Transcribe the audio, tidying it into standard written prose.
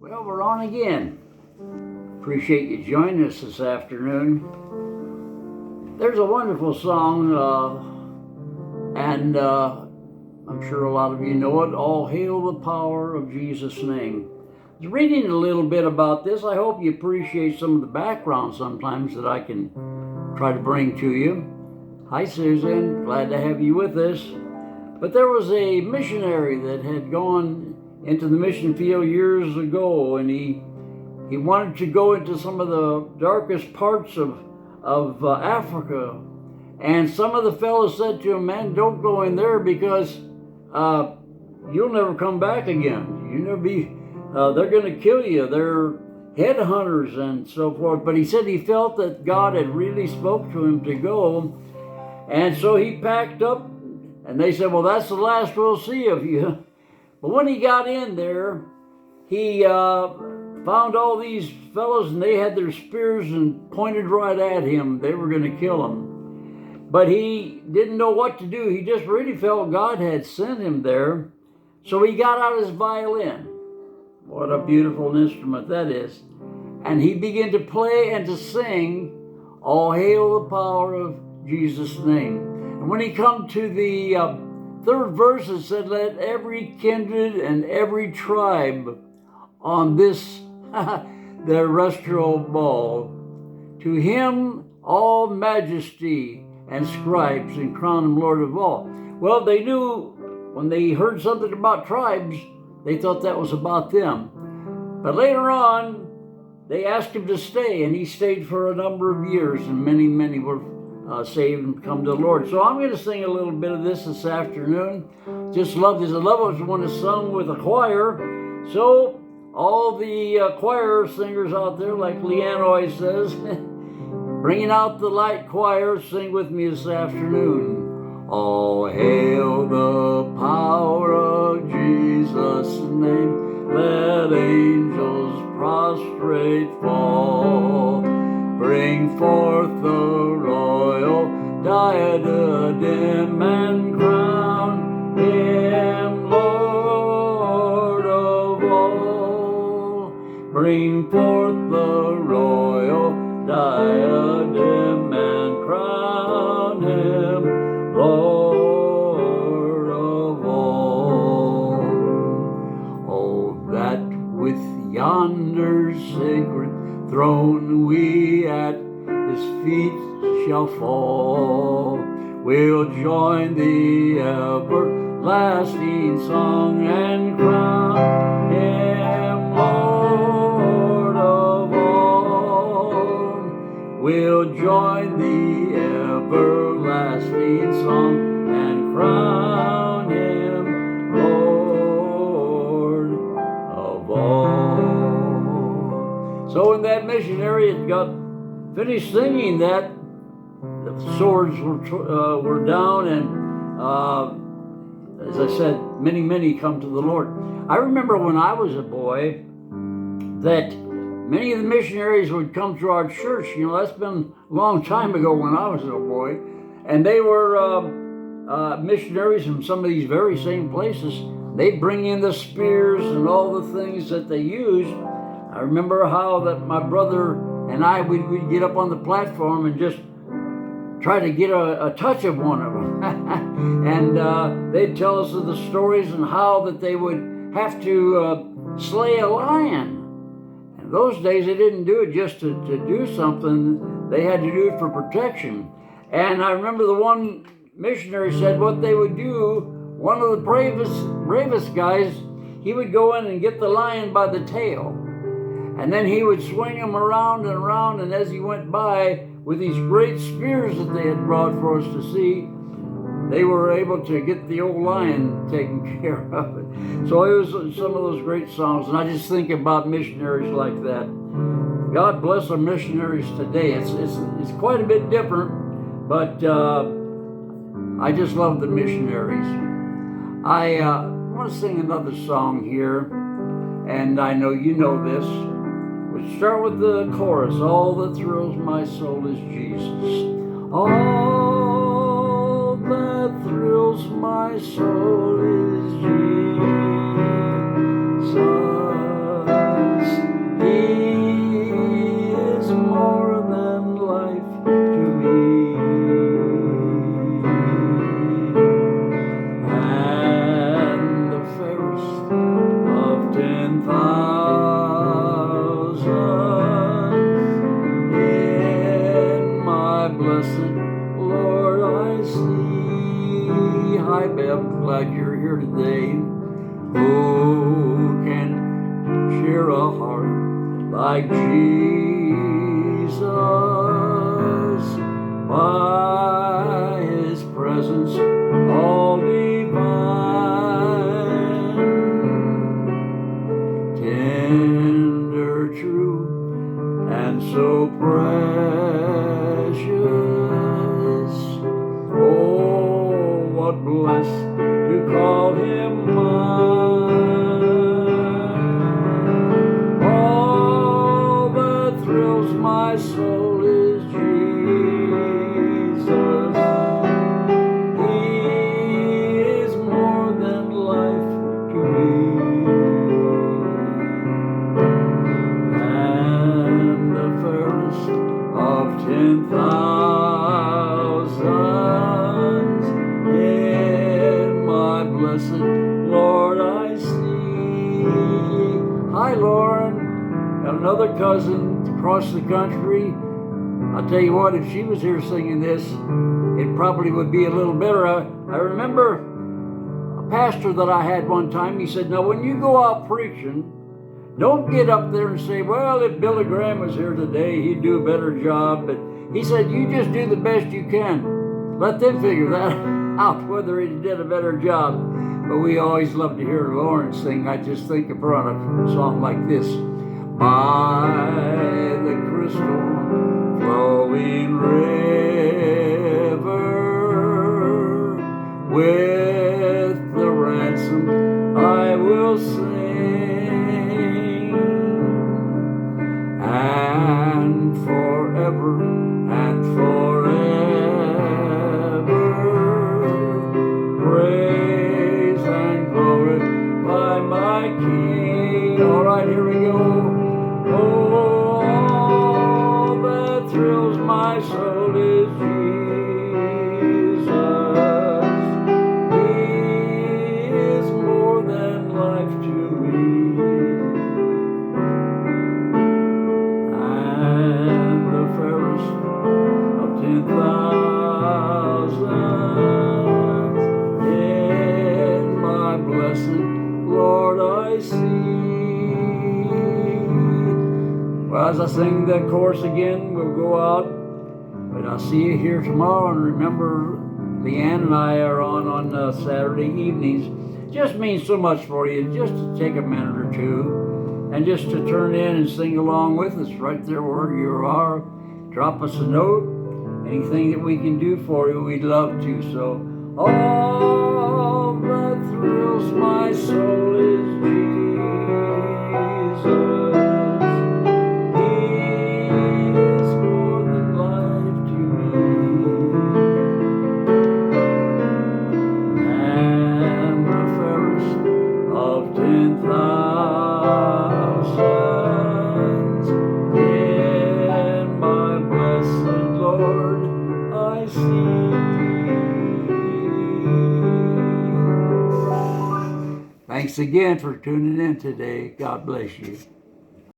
Well, we're on again. Appreciate you joining us this afternoon. There's a wonderful song, and I'm sure a lot of you know it. All hail the power of Jesus' name. I was reading a little bit about this. I hope you appreciate some of the background sometimes that I can try to bring to you. Hi, Susan. Glad to have you with us. But there was a missionary that had gone into the mission field years ago, and he wanted to go into some of the darkest parts of Africa. And some of the fellows said to him, "Man, don't go in there because you'll never come back again. You never be. They're going to kill you. They're headhunters and so forth." But he said he felt that God had really spoke to him to go, and so he packed up. And they said, "Well, that's the last we'll see of you." But when he got in there, he found all these fellows, and they had their spears and pointed right at him. They were going to kill him. But he didn't know what to do. He just really felt God had sent him there. So he got out his violin. What a beautiful instrument that is. And he began to play and to sing, "All hail the power of Jesus' name." And when he come to the third verse, it said, "Let every kindred and every tribe on this terrestrial ball, to him all majesty and scribes, and crown him Lord of all." Well, they knew when they heard something about tribes, they thought that was about them. But later on, they asked him to stay, and he stayed for a number of years, and many were saved and come to the Lord. So I'm going to sing a little bit of this afternoon. Just love this. I love it when it's sung with a choir. So all the choir singers out there, like Leanne always says, bringing out the light choir, sing with me this afternoon. All hail the power of Jesus' name. Let angels prostrate fall. Bring forth the royal diadem and crown him Lord of all. Bring forth the royal diadem and crown him Lord of all. Oh, that with yonder sacred throne we at his feet shall fall. We'll join the everlasting song and crown him Lord of all. We'll join the everlasting song and crown him Lord of all. So when that missionary had got finished singing that, the swords were down, and as I said, many come to the Lord. I remember when I was a boy that many of the missionaries would come to our church. You know, that's been a long time ago when I was a little boy, and they were missionaries from some of these very same places. They'd bring in the spears and all the things that they used. I remember how that my brother and I, we'd get up on the platform and just try to get a touch of one of them. And they'd tell us of the stories and how that they would have to slay a lion. And those days they didn't do it just to do something. They had to do it for protection. And I remember the one missionary said what they would do, one of the bravest guys, he would go in and get the lion by the tail. And then he would swing him around and around, and as he went by with these great spears that they had brought for us to see, they were able to get the old lion taken care of. So it was some of those great songs, and I just think about missionaries like that. God bless our missionaries today. It's quite a bit different, but I just love the missionaries. I want to sing another song here, and I know you know this. We start with the chorus. All that thrills my soul is Jesus. All that thrills my soul is Jesus. here today. Who can cheer a heart like Jesus? By His presence all divine, tender, true, and so precious. Oh, what bliss to call Him mine. All that thrills my soul is Jesus. He is more than life to me. And the fairest of 10,000s in my blessed Lord I see. Hi, Lauren. Got another cousin across the country. I'll tell you what, if she was here singing this, it probably would be a little better. I remember a pastor that I had one time, he said, now when you go out preaching, don't get up there and say, well, if Billy Graham was here today, he'd do a better job. But he said, you just do the best you can. Let them figure that out, whether he did a better job. But we always love to hear Lauren sing. I just think of her on a song like this. By the crystal flowing river, with the ransom I will sing, and forever and forever praise and glory by my King. All right, here we go. Oh, all that thrills my soul is Jesus. He is more than life to me. And the fairest of 10,000s in my blessed Lord I see. Well, as I sing that chorus again, we'll go out. But I'll see you here tomorrow. And remember, Leanne and I are on Saturday evenings. Just means so much for you, just to take a minute or two and just to turn in and sing along with us right there where you are. Drop us a note. Anything that we can do for you, we'd love to. So, all that thrills my soul is Jesus. Thanks again for tuning in today. God bless you.